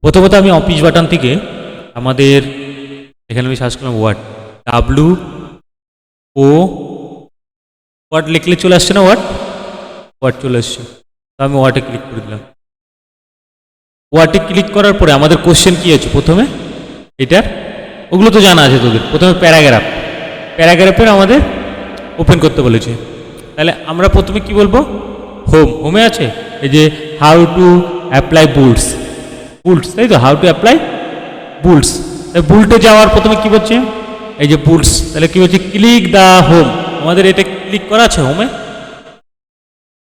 প্রথমত আমি office button থেকে আমাদের এখানে আমি সার্চ করলাম ওয়ার্ড, ডাব্লু ও ওয়ার্ড লিখলে চলে আসছে না, ওয়ার্ড চলে আসছে। তো আমি ওয়ার্ডে ক্লিক করে দিলাম। ওয়ার্ডে ক্লিক করার পরে আমাদের কোশ্চেন কী আছে প্রথমে এটার, ওগুলো তো জানা আছে তোদের। প্রথমে প্যারাগ্রাফের আমাদের ওপেন করতে বলেছে। তাহলে আমরা প্রথমে কি বলবো, হোমে আছে এই যে হাউ টু অ্যাপ্লাই বুলস, তাই তো, হাউ টু অ্যাপ্লাই বুলস। বুলটে যাওয়ার প্রথমে কি বলছে, এই যে বুলস, তাহলে কি বলছে, ক্লিক দ্য হোম, আমাদের এটা ক্লিক করা আছে হোমে।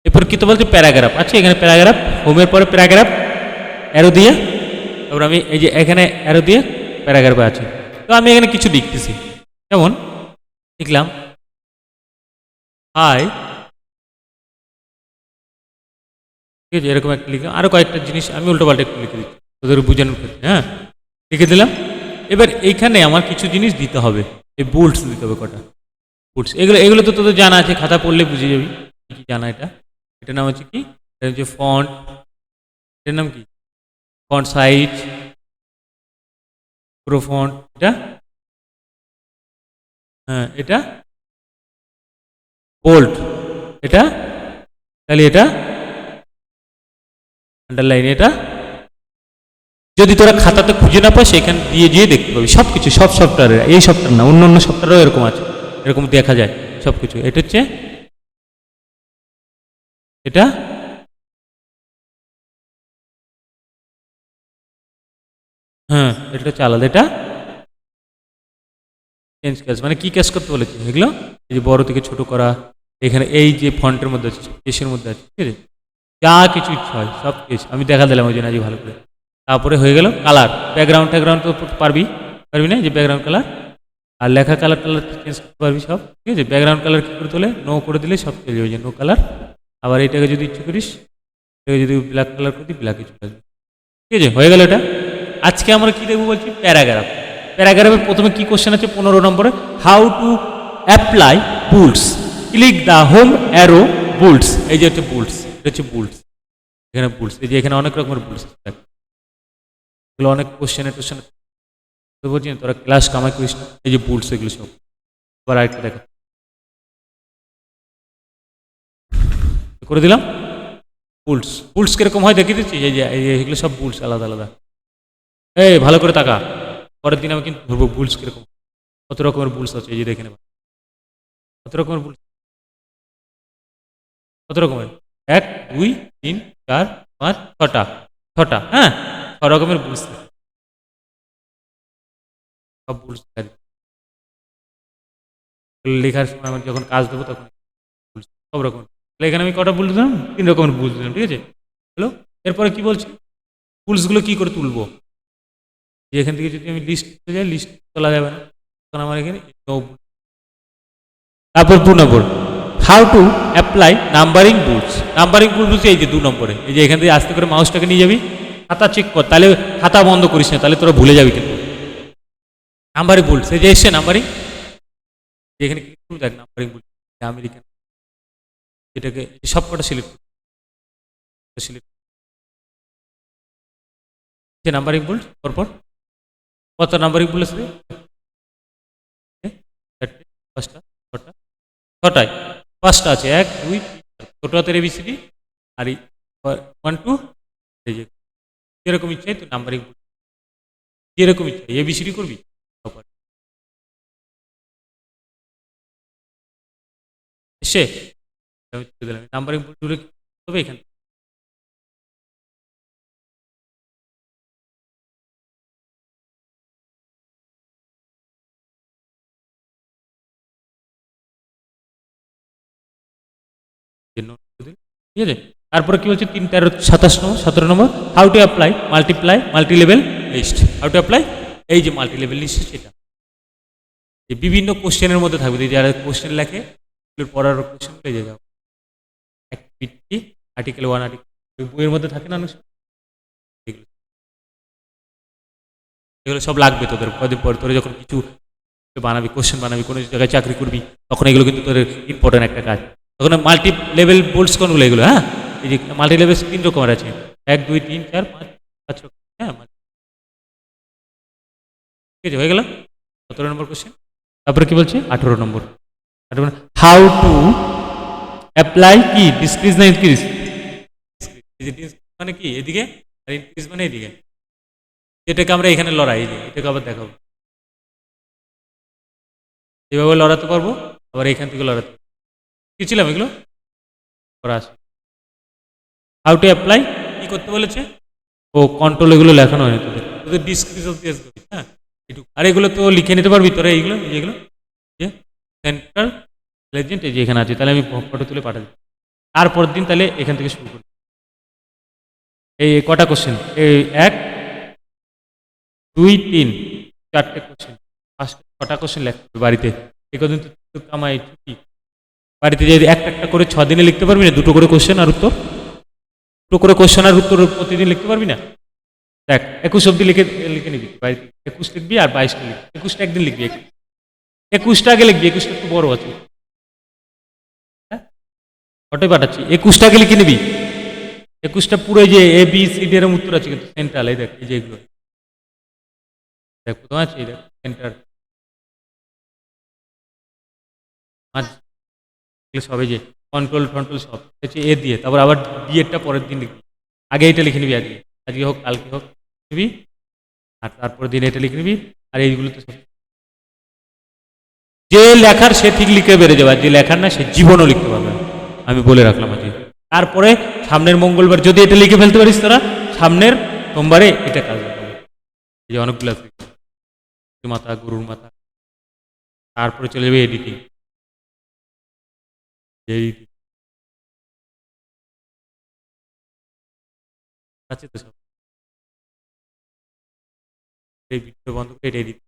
এরপর কি তো বলছে, প্যারাগ্রাফ আছে এখানে, প্যারাগ্রাফ, হোমের পরে প্যারাগ্রাফ অ্যারো দিয়ে, তারপর আমি এই যে এখানে অ্যারো দিয়ে প্যারাগ্রাফে আছে। তো আমি এখানে কিছু লিখতেছি, যেমন লিখলাম হাই, ঠিক আছে, এরকম একটা লিখলাম। আরও কয়েকটা জিনিস আমি উল্টো পাল্টা একটু লিখে দিচ্ছি তোদের বোঝানোর ক্ষেত্রে, হ্যাঁ, লিখে দিলাম। এবার এইখানে আমার কিছু জিনিস দিতে হবে, এই বুলস দিতে হবে কটা বুলস, এগুলো তো তোদের জানা আছে, খাতা পড়লে বুঝে যাবি কি জানা। এটার নাম হচ্ছে কি, এটা হচ্ছে ফন্ট, এটার নাম কি, ফন্ট সাইজ, পুরো ফন্ট, এটা হ্যাঁ, এটা বোল্ড, এটা তাহলে এটা আন্ডারলাইন, এটা যদি তোরা খাতাতে খুঁজে না পাস এখানে দিয়ে দেখতে পাবি সব কিছু, সব সফটওয়্যারের, এই সফটওয়্যার না, অন্য অন্য সফটওয়্যারও এরকম আছে, এরকম দেখা যায় সব কিছু। এটা হচ্ছে এটা হ্যাঁ, এটা হচ্ছে আলাদা, এটা চেঞ্জ ক্যাশ, মানে কি ক্যাশ করতে বলেছি এগুলো, এই যে বড় থেকে ছোট করা, এখানে এই যে ফন্টের মধ্যে আছে, কেসের মধ্যে আছে, ঠিক আছে, যা কিছু ইচ্ছা হয় সব কেস আমি দেখা দিলাম ওই জন্য আজ ভালো করে। তারপরে হয়ে গেল কালার, ব্যাকগ্রাউন্ড তো পারবি না, যে ব্যাকগ্রাউন্ড কালার আর লেখা কালার চেঞ্জ করতে পারবি সব, ঠিক আছে। ব্যাকগ্রাউন্ড কালার কী করে তোলে, নো করে দিলে সব চলে যাবে, যে নো কালার। আবার এটাকে যদি ইচ্ছে করিস, এটাকে যদি ব্ল্যাক কালার করে দিই, ব্ল্যাকে চলে আসবে, ঠিক আছে, হয়ে গেল এটা। আজকে আমরা কি দেখবো বলছি, প্যারাগ্রাফের প্রথমে কি কোশ্চেন আছে 15 নম্বরে, how to apply bull's, click the home arrow bull's, এই যে হচ্ছে বুলস, এটা হচ্ছে বুলস, এখানে বুলস, এই যে এখানে অনেক রকমের বুলস, এগুলো অনেক কোশ্চেনে তো বলছি তোরা ক্লাস কামাই করিস না, এই যে বুলস এগুলো সব। আবার আরেকটা দেখা করে দিলাম, বুলস কিরকম হয় দেখিয়ে দিচ্ছি, এই যে এগুলো সব বুলস আলাদা আলাদা। এই ভালো করে তাকা, পরের দিন আমি কিন্তু ধরবো বুলস কিরকম, কত রকমের বুলস আছে, এই যে দেখে নেবা কত রকমের বুলস, কত রকমের, 1 2 3 4 5 ছটা, হ্যাঁ, 6 রকমের বুলস, সব বুলস লেখার সময় আমার যখন কাজ দেবো তখন সব রকম। তাহলে এখানে আমি কটা বুলস দিলাম, 3 রকমের বুলস দিলাম, ঠিক আছে। হ্যালো, এরপরে কি বলছি, বুলসগুলো কি করে তুলবো, যে এখান থেকে যদি আমি লিস্ট যাই, লিস্ট তোলা যাবে না, তখন আমার এখানে তারপর 2 number, how to apply numbering bullets বলছি এই যে 2 নম্বরে, এই যে এখান থেকে আস্তে করে মাউসটাকে নিয়ে যাবি, খাতা চেক কর, তাহলে খাতা বন্ধ করিস না, তাহলে তোরা ভুলে যাবি কিন্তু। নাম্বারিং বুলস, এই যে এসছে নাম্বারিং, এখানে ক্লিক করবি, দেখ নাম্বারিং বুলস আমেরিকান, এটাকে সব কটা সিলেক্ট নাম্বারিং বুলস, পরপর কত নাম্বারিং বুলস, পাঁচটা, ছটায় 5টা আছে, 1 2 3 ছোট হাতের এবিসিডি, আর 1 2, এই যে যেরকম ইচ্ছা তুই নাম্বারিং, যেরকম ইচ্ছা এবিসিডি করবি, এসে নাম্বারিং জুড়ে তবে এখানে ঠিক আছে। তারপরে কি বলছে 3 13 27 number 17 number, how to apply multi level list, how to apply, এই যে মাল্টি লেভেল লিস্ট, সেটা যে বিভিন্ন কোশ্চেনের মধ্যে থাকবে, যারা কোশ্চেন লেখে পড়ার কোশ্চেন পেয়ে যাবে, অ্যাক্টিভিটি আর্টিকেল 1 আর্টিকেল বইয়ের মধ্যে থাকে না, এগুলো সব লাগবে তোদের কদিন পর, তোরা যখন কিছু বানাবি, কোশ্চেন বানাবি, কোনো জায়গায় চাকরি করবি, তখন এগুলো কিন্তু তোদের ইম্পর্টেন্ট একটা কাজ। তখন মাল্টি লেভেল বোল্ডস কোনগুলো, এগুলো হ্যাঁ, এই যে মাল্টি লেভেল 3 রকমের আছে, 1 2 3 4 5 রকম, হ্যাঁ, ঠিক আছে, হয়ে গেল 17 নম্বর কোশ্চেন। তারপরে কি বলছে 18 নম্বর, হাউ টু অ্যাপ্লাই কি ডিসক্রিজ না ইনক্রিজ, মানে কি এদিকে আর ইনক্রিজ মানে এদিকে, যেটাকে আমরা এখানে লড়াই, এটাকে আবার দেখাবো এভাবে লড়াতে পারবো, আবার এখান থেকে লড়াতে কি ছিলাম এগুলো করা আছে। হাউ টু অ্যাপ্লাই কি করতে বলেছে, ও কন্ট্রোল এগুলো লেখানো হয় তোদের, তোদের ডিসক্রিজ অফ দিস, হ্যাঁ এটুকু, আর এগুলো তো লিখে নিতে পারবি তোরা, এইগুলো যেগুলো যে সেন্ট্রাল এজেন্ট এই যে এখানে আছে, তাহলে আমি ফটো তুলে পাঠাবি, তারপর দিন তাহলে এখান থেকে শুরু করি। এই কটা কোশ্চেন, এই 1 2 3 4টে কোশ্চেন, ফার্স্ট কটা কোশ্চেন লিখতে হবে বাড়িতে, এই কদিন তো কামাই ছুটি, বাড়িতে যদি একটা একটা করে 6 দিনে লিখতে পারবি না, দুটো করে কোশ্চেন আর উত্তর, দুটো করে কোশ্চেন আর উত্তর প্রতিদিন লিখতে পারবি না। দেখ 21 অব্দি লিখে লিখে নিবি বাড়িতে, 21 লিখবি আর 22টা লিখবি, 21টা একদিন লিখবি, 21টা আগে লিখবি, 21টা একটু বড় আছে, হ্যাঁ ওটাই পাঠাচ্ছি, 21টা আগে লিখে নিবি, 21টা পুরো যে এ বি সি ডি এর উত্তর আছে কিন্তু সেন্ট্রাল, এই দেখ এই যে এগুলো দেখ প্রথম আছে, এই দেখ সেন্টার সবে যে কন্ট্রোল ফন্ট্রোল সব হচ্ছে এ দিয়ে, তারপর আবার বি এরটা পরের দিন লিখবি, আগে এটা লিখে নিবি, আজকে আজকে হোক কালকে হোক নিবি, আর তারপরের দিন এটা লিখে নিবি, আর এইগুলো তো সব যে লেখার সে ঠিক লিখে বেড়ে যাবে, আর যে লেখার না সে জীবনও লিখতে পারবে না। আমি বলে রাখলাম আজকে। তারপরে সামনের মঙ্গলবার যদি এটা লিখে ফেলতে পারিস তোরা, সামনের সোমবারে এটা কাজ হবে, এই যে অনেকগুলো আছে, মাথা গরুর মাথা, তারপরে চলে যাবে এডিটিং, আছে তো সব, এই ভিডিও বন্ধ করে এটা এডিট